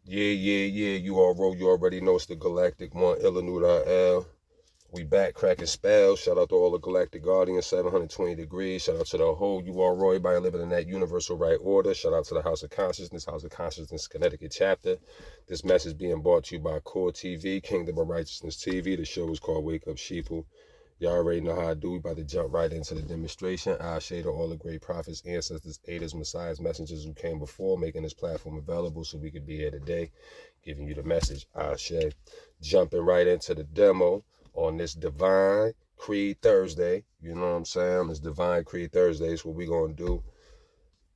Yeah. You already know it's the Galactic One, Illanu.L. We back cracking spells. Shout out to all the Galactic Guardians, 720 degrees. Shout out to the whole U.R. everybody living in that universal right order. Shout out to the House of Consciousness Connecticut chapter. This message being brought to you by K.O.R TV, Kingdom of Righteousness TV. The show is called Wake Up Sheeple. Y'all already know how I do. We about to jump right into the demonstration. I shade to all the great prophets, ancestors, aiders, messiahs, messengers who came before, making this platform available so we could be here today, giving you the message. I shade. Jumping right into the demo on this Divine Creed Thursday. You know what I'm saying? It's Divine Creed Thursday. It's what we're going to do.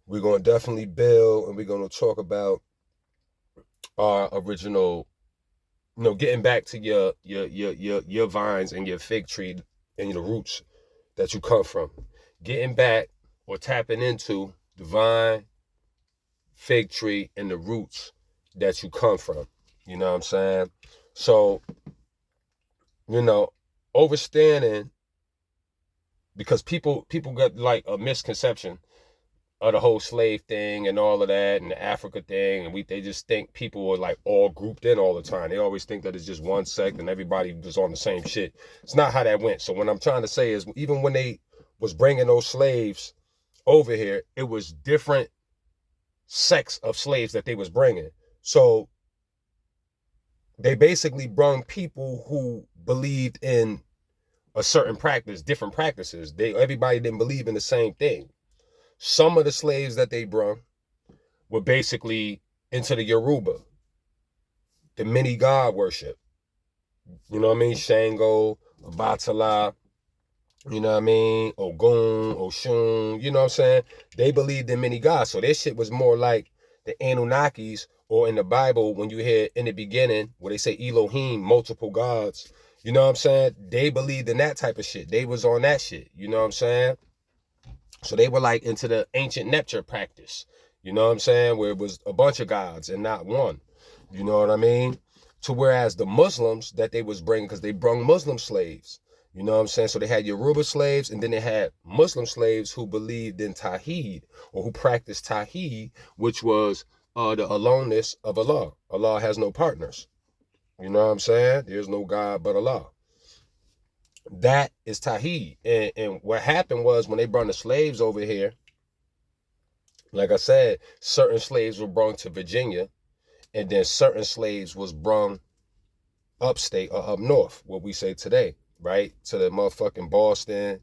We're going to definitely build, and we're going to talk about our original, getting back to your vines and your fig tree and the roots that you come from. Getting back or tapping into the vine, fig tree, and the roots that you come from. You know what I'm saying? So, overstanding, because people got like a misconception of the whole slave thing and all of that and the Africa thing, and they just think people are like all grouped in all the time. They always think that it's just one sect and everybody was on the same shit. It's not how that went. So what I'm trying to say is, even when they was bringing those slaves over here, it was different sects of slaves that they was bringing. So they basically brung people who believed in a certain practice, different practices. Everybody didn't believe in the same thing. Some of the slaves that they brung were basically into the Yoruba, the many god worship. You know what I mean? Shango, Obatala, you know what I mean? Ogun, Oshun, you know what I'm saying? They believed in many gods. So their shit was more like the Anunnakis, or in the Bible, when you hear in the beginning, where they say Elohim, multiple gods, you know what I'm saying? They believed in that type of shit. They was on that shit, you know what I'm saying? So they were like into the ancient Neptune practice, you know what I'm saying? Where it was a bunch of gods and not one, you know what I mean? To whereas the Muslims that they was bringing, because they brung Muslim slaves, you know what I'm saying? So they had Yoruba slaves, and then they had Muslim slaves who believed in Tawheed, or who practiced Tawheed, which was the aloneness of Allah. Allah has no partners. You know what I'm saying? There's no God but Allah. That is Tawheed. And what happened was, when they brought the slaves over here, like I said, certain slaves were brought to Virginia, and then certain slaves was brought upstate or up north, what we say today, right? To the motherfucking Boston,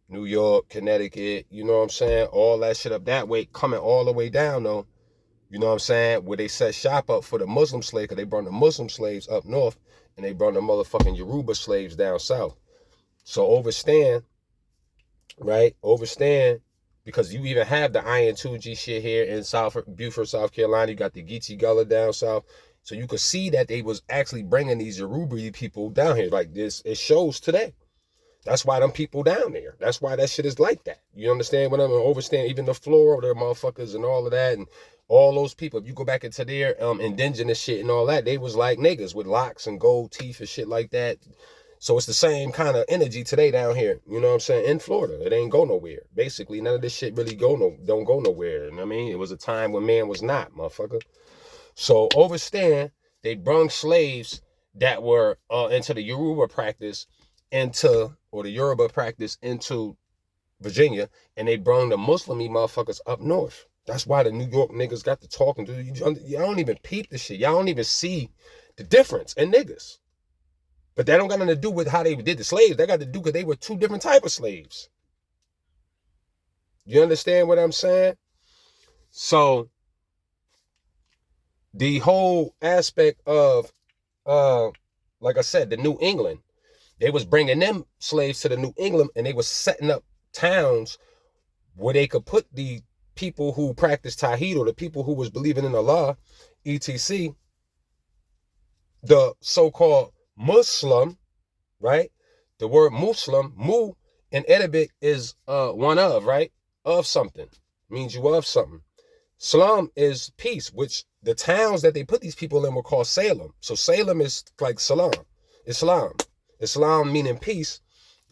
New York, Connecticut, you know what I'm saying? All that shit up that way, coming all the way down though, you know what I'm saying? Where they set shop up for the Muslim slave, because they brought the Muslim slaves up north, and they brought the motherfucking Yoruba slaves down south. So overstand, right? Overstand, because you even have the Iron 2G shit here in Beaufort, South Carolina. You got the Geechee Gullah down south. So you could see that they was actually bringing these Yoruba people down here. Like this, it shows today. That's why them people down there. That's why that shit is like that. You understand what I'm overstand? Even the flora of their motherfuckers and all of that, and all those people. If you go back into their indigenous shit and all that, they was like niggas with locks and gold teeth and shit like that. So it's the same kind of energy today down here. You know what I'm saying? In Florida, it ain't go nowhere. Basically, none of this shit really don't go nowhere. You know what I mean? It was a time when man was not, motherfucker. So overstand, they brung slaves that were into the Yoruba practice or the Yoruba practice into Virginia, and they brung the Muslim-y motherfuckers up north. That's why the New York niggas got to talking to you. Y'all don't even peep the shit. Y'all don't even see the difference in niggas. But that don't got nothing to do with how they did the slaves. That got to do because they were two different type of slaves. You understand what I'm saying? So the whole aspect of, like I said, the New England, they was bringing them slaves to the New England, and they was setting up towns where they could put the people who practiced Tawheed, or the people who was believing in Allah, etc., the so-called Muslim, right? The word Muslim, mu in Arabic is one of, right? Of something. Means you of something. Salam is peace, which the towns that they put these people in were called Salem. So Salem is like Salam. Islam. Islam meaning peace,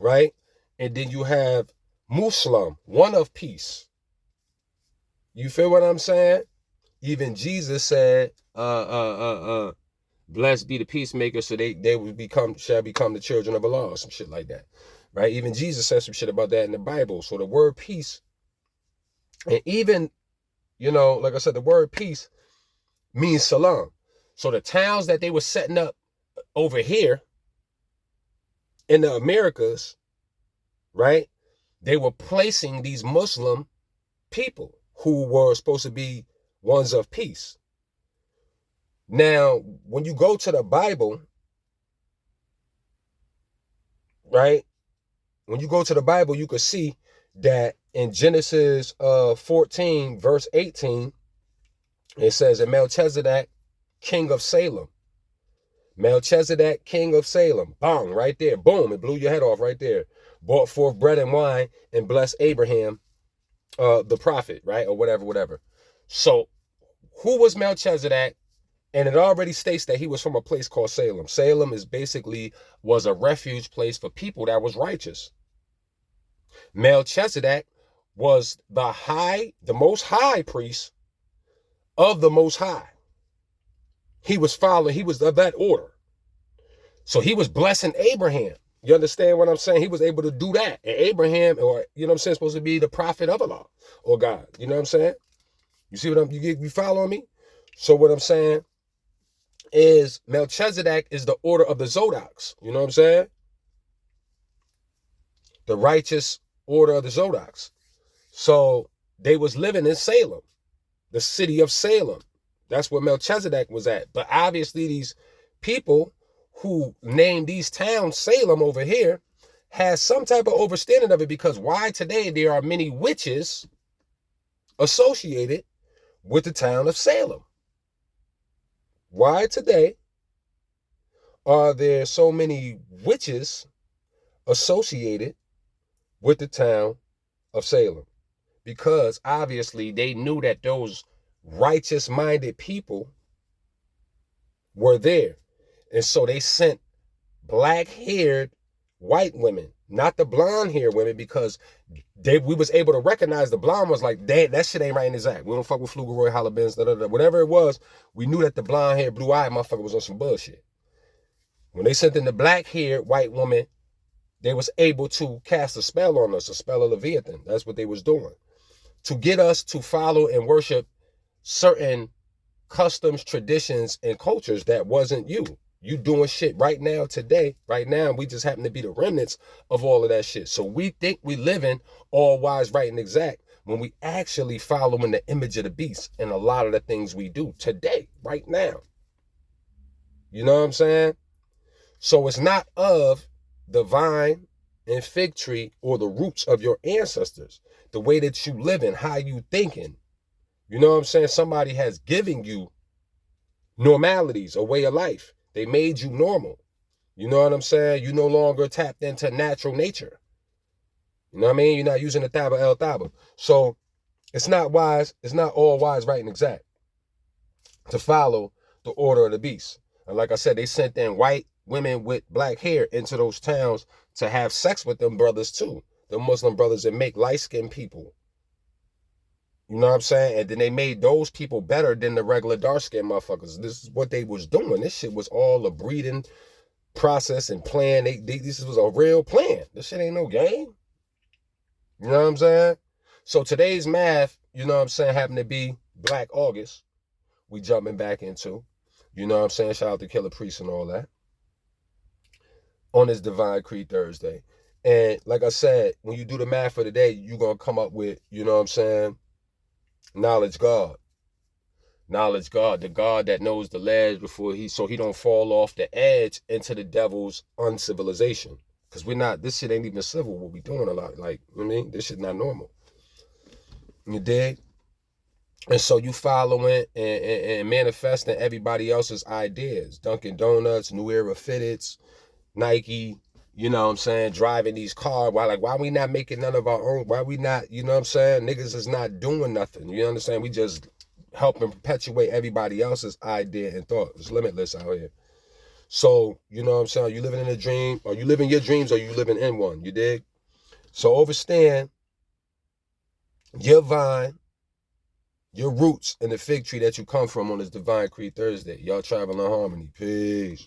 right? And then you have Muslim, one of peace. You feel what I'm saying? Even Jesus said, blessed be the peacemakers, so they shall become the children of Allah, or some shit like that. Right? Even Jesus said some shit about that in the Bible. So the word peace, and even, like I said, the word peace means salam. So the towns that they were setting up over here in the Americas, right? They were placing these Muslim people who were supposed to be ones of peace. Now, when you go to the Bible, right? When you go to the Bible, you can see that in Genesis 14, verse 18, it says, and Melchizedek, king of Salem. Melchizedek, king of Salem. Bang, right there. Boom, it blew your head off right there. Brought forth bread and wine and blessed Abraham, the prophet, right? Or whatever. So, who was Melchizedek? And it already states that he was from a place called Salem. Salem was a refuge place for people that was righteous. Melchizedek was the most high priest of the Most High. He was of that order. So he was blessing Abraham. You understand what I'm saying? He was able to do that. And Abraham, or, supposed to be the prophet of Allah or God. You know what I'm saying? You see what you following me? So what I'm saying is Melchizedek is the order of the Zodiacs. You know what I'm saying? The righteous order of the Zodiacs. So they was living in Salem, the city of Salem. That's where Melchizedek was at. But obviously these people who named these towns Salem over here has some type of understanding of it, because why today there are many witches associated with the town of Salem? Why today are there so many witches associated with the town of Salem? Because obviously they knew that those righteous-minded people were there. And so they sent black-haired white women, not the blonde-haired women, because we was able to recognize the blonde was like, that shit ain't right in his act. We don't fuck with Flugelroy, Hollabins, whatever it was. We knew that the blonde-haired, blue-eyed motherfucker was on some bullshit. When they sent in the black-haired white woman, they was able to cast a spell on us, a spell of Leviathan. That's what they was doing, to get us to follow and worship certain customs, traditions, and cultures that wasn't you. You doing shit right now, today, right now. We just happen to be the remnants of all of that shit. So we think we living all wise, right, and exact, when we actually following the image of the beast in a lot of the things we do today, right now. You know what I'm saying? So it's not of the vine and fig tree or the roots of your ancestors, the way that you living, how you thinking. You know what I'm saying? Somebody has given you normalities, a way of life. They made you normal. You know what I'm saying? You no longer tapped into natural nature. You know what I mean? You're not using the Thaba El Thaba. So it's not wise, it's not all wise, right, and exact to follow the order of the beast. And like I said, they sent in white women with black hair into those towns to have sex with them brothers too. The Muslim brothers that make light-skinned people. You know what I'm saying? And then they made those people better than the regular dark-skinned motherfuckers. This is what they was doing. This shit was all a breeding process and plan. This was a real plan. This shit ain't no game. You know what I'm saying? So today's math, you know what I'm saying, happened to be Black August. We jumping back into, you know what I'm saying? Shout out to Killer Priest and all that. On this Divine Creed Thursday. And like I said, when you do the math for the day, you're going to come up with, you know what I'm saying, knowledge God. Knowledge God, the God that knows the ledge so he don't fall off the edge into the devil's uncivilization. Because this shit ain't even civil, what we doing a lot. Like, you know what I mean? This shit not normal. You dig? And so you following and manifesting everybody else's ideas. Dunkin' Donuts, New Era Fitteds, Nike, you know what I'm saying, driving these cars. Why we not making none of our own? Why we not, you know what I'm saying? Niggas is not doing nothing. You understand? We just helping perpetuate everybody else's idea and thought. It's limitless out here. So, you know what I'm saying? Are you living in a dream? Are you living your dreams, or are you living in one? You dig? So understand your vine your roots and the fig tree that you come from on this Divine Creed Thursday. Y'all travel in harmony. Peace.